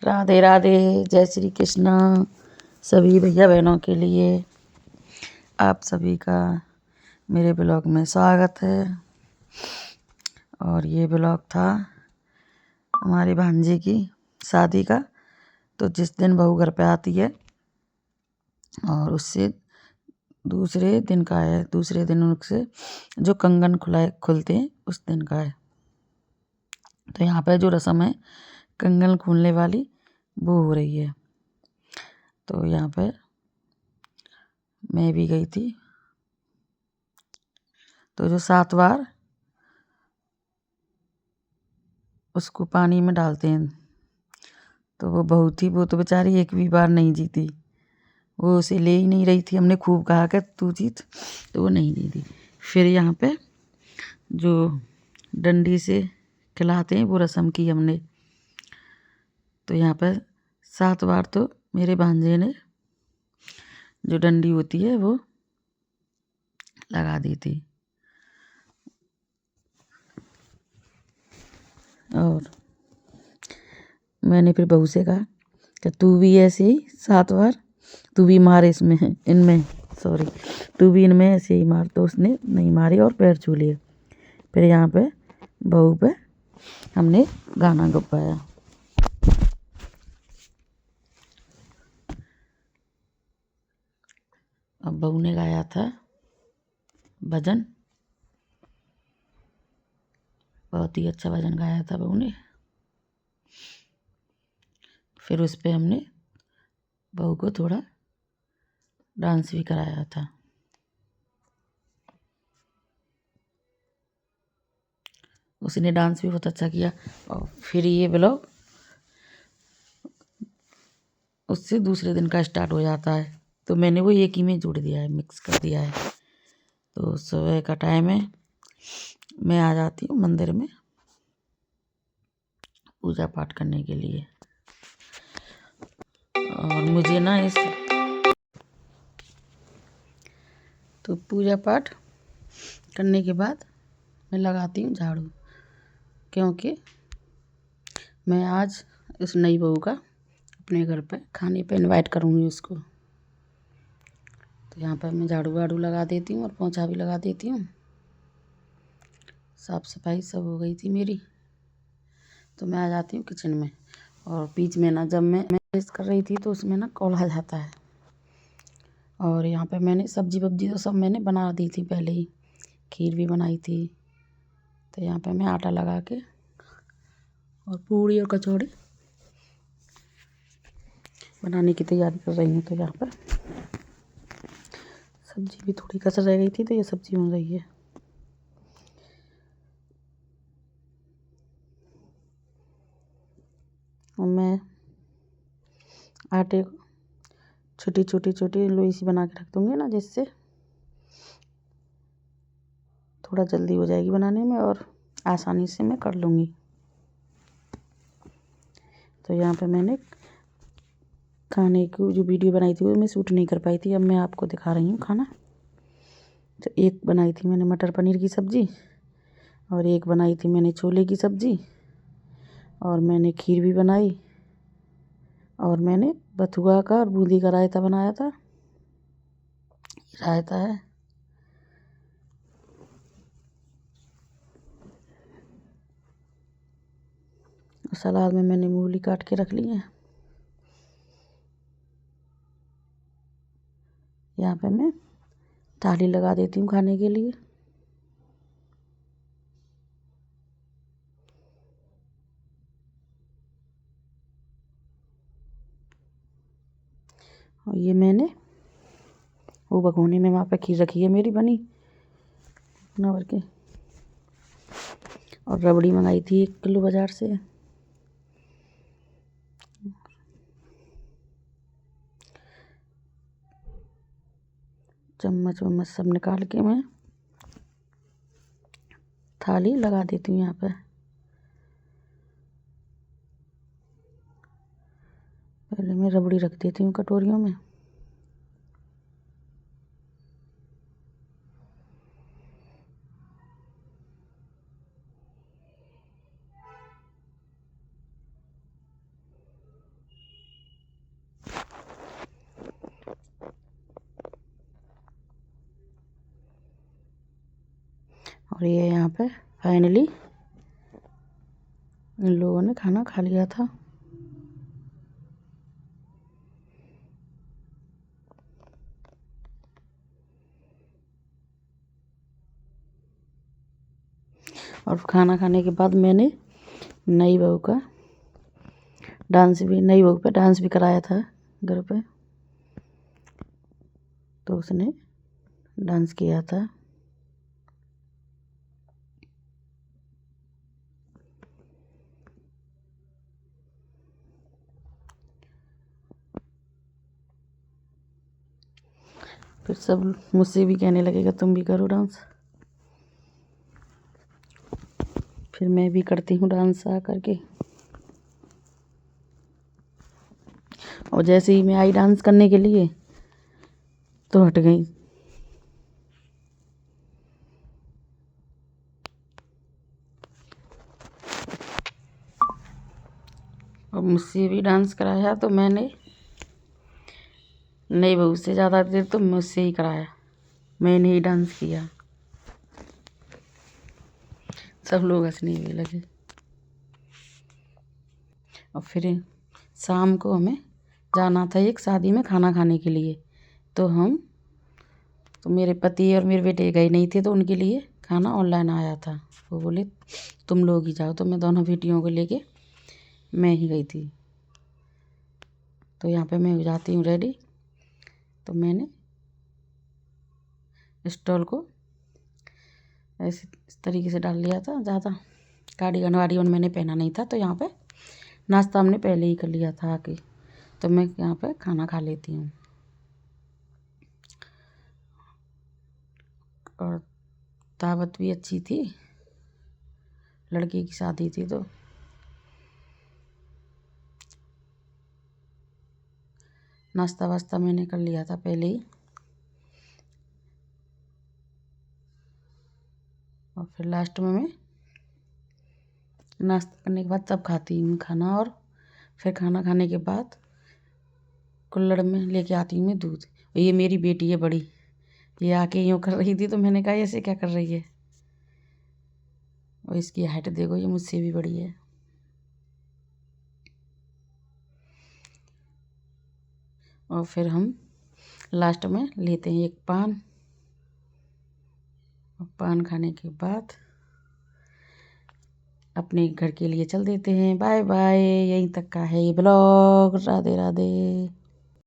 राधे राधे, जय श्री कृष्णा सभी भैया बहनों के लिए। आप सभी का मेरे ब्लॉग में स्वागत है। और ये ब्लॉग था हमारी भांजी की शादी का। तो जिस दिन बहू घर पे आती है और उससे दूसरे दिन का है, दूसरे दिन उनसे जो कंगन खुलते हैं उस दिन का है। तो यहाँ पे जो रस्म है कंगन खुलने वाली वो हो रही है। तो यहाँ पे मैं भी गई थी। तो जो 7 बार उसको पानी में डालते हैं, तो वो बहू थी, वो तो बेचारी एक भी बार नहीं जीती। वो उसे ले ही नहीं रही थी। हमने खूब कहा कि तू जीत, तो वो नहीं जीती। फिर यहाँ पे जो डंडी से खिलाते हैं वो रस्म की हमने। तो यहाँ पर 7 बार तो मेरे भांजे ने जो डंडी होती है वो लगा दी थी। और मैंने फिर बहू से कहा कि तू भी ऐसे ही 7 बार तू भी मार इसमें, इनमें सॉरी तू भी इनमें ऐसे ही मार। तो उसने नहीं मारी और पैर छू लिए। फिर यहाँ पे बहू पे हमने गाना गवाया। अब बहू ने गाया था भजन, बहुत ही अच्छा भजन गाया था बहू ने। फिर उस पे हमने बहू को थोड़ा डांस भी कराया था। उसने डांस भी बहुत अच्छा किया। और फिर ये ब्लॉग उससे दूसरे दिन का स्टार्ट हो जाता है। तो मैंने वो एक ही में जोड़ दिया है, मिक्स कर दिया है। तो सुबह का टाइम है, मैं आ जाती हूँ मंदिर में पूजा पाठ करने के लिए। और मुझे ना तो पूजा पाठ करने के बाद मैं लगाती हूँ झाड़ू, क्योंकि मैं आज इस नई बहू का अपने घर पे खाने पे इनवाइट करूँगी उसको। तो यहाँ पर मैं झाड़ू वाड़ू लगा देती हूँ और पोंछा भी लगा देती हूँ। साफ़ सफाई सब हो गई थी मेरी। तो मैं आ जाती हूँ किचन में। और बीच में ना जब मैं कर रही थी तो उसमें ना कॉल आ जाता है। और यहाँ पे मैंने सब्जी वब्जी तो सब मैंने बना दी थी पहले ही, खीर भी बनाई थी। तो यहाँ पे मैं आटा लगा के और पूड़ी और कचौड़ी बनाने की तैयारी कर रही हूँ। तो यहाँ पर सब्जी भी थोड़ी कसर रह गई थी, तो ये सब्जी बन रही है। और मैं आटे को छोटी छोटी छोटी लोई सी बना के रख दूँगी ना, जिससे थोड़ा जल्दी हो जाएगी बनाने में और आसानी से मैं कर लूँगी। तो यहाँ पे मैंने खाने की जो वीडियो बनाई थी वो मैं शूट नहीं कर पाई थी। अब मैं आपको दिखा रही हूँ खाना। तो एक बनाई थी मैंने मटर पनीर की सब्ज़ी, और एक बनाई थी मैंने छोले की सब्ज़ी, और मैंने खीर भी बनाई, और मैंने बथुआ का और बूंदी का रायता बनाया था। रायता है। सलाद में मैंने मूली काट के रख ली है। यहाँ पे मैं थाली लगा देती हूँ खाने के लिए। और ये मैंने वो भगोनी में वहाँ पे खीर रखी है मेरी बनी ना भर के। और रबड़ी मंगाई थी 1 किलो बाज़ार से। चम्मच वम्मच सब निकाल के मैं थाली लगा देती हूँ यहाँ पे। पहले मैं रबड़ी रख देती हूँ कटोरियों में। और ये यहाँ पे फाइनली इन लोगों ने खाना खा लिया था। और खाना खाने के बाद मैंने नई बहू का नई बहू पे डांस भी कराया था घर पे, तो उसने डांस किया था। फिर सब मुझसे भी कहने लगेगा तुम भी करो डांस। फिर मैं भी करती हूँ डांस आ करके। और जैसे ही मैं आई डांस करने के लिए तो हट गई। और मुझसे भी डांस कराया तो मैंने नई बहू से ज़्यादा देर तो मुझसे ही कराया, मैंने ही डांस किया। सब लोग हंसने भी लगे। और फिर शाम को हमें जाना था एक शादी में खाना खाने के लिए, तो मेरे पति और मेरे बेटे गए नहीं थे, तो उनके लिए खाना ऑनलाइन आया था। वो बोले तुम लोग ही जाओ, तो मैं दोनों बेटियों को लेके मैं ही गई थी। तो यहाँ पे मैं हो जाती हूँ रेडी। तो मैंने स्टॉल को ऐसे इस तरीके से डाल लिया था। ज़्यादा कार्डिगन वार्डिगन मैंने पहना नहीं था, तो यहाँ पे नाश्ता हमने पहले ही कर लिया था आके। तो मैं यहाँ पे खाना खा लेती हूँ। और दावत भी अच्छी थी, लड़की की शादी थी, तो नाश्ता वास्ता मैंने कर लिया था पहले ही। और फिर लास्ट में मैं नाश्ता करने के बाद तब खाती हूँ खाना। और फिर खाना खाने के बाद कुल्हड़ में लेके आती हूँ मैं दूध। ये मेरी बेटी है बड़ी, ये आके यूँ कर रही थी, तो मैंने कहा ऐसे क्या कर रही है। और इसकी हाइट देखो, ये मुझसे भी बड़ी है। और फिर हम लास्ट में लेते हैं एक पान। और पान खाने के बाद अपने घर के लिए चल देते हैं। Bye bye. यहीं तक का है ये ब्लॉग। राधे राधे।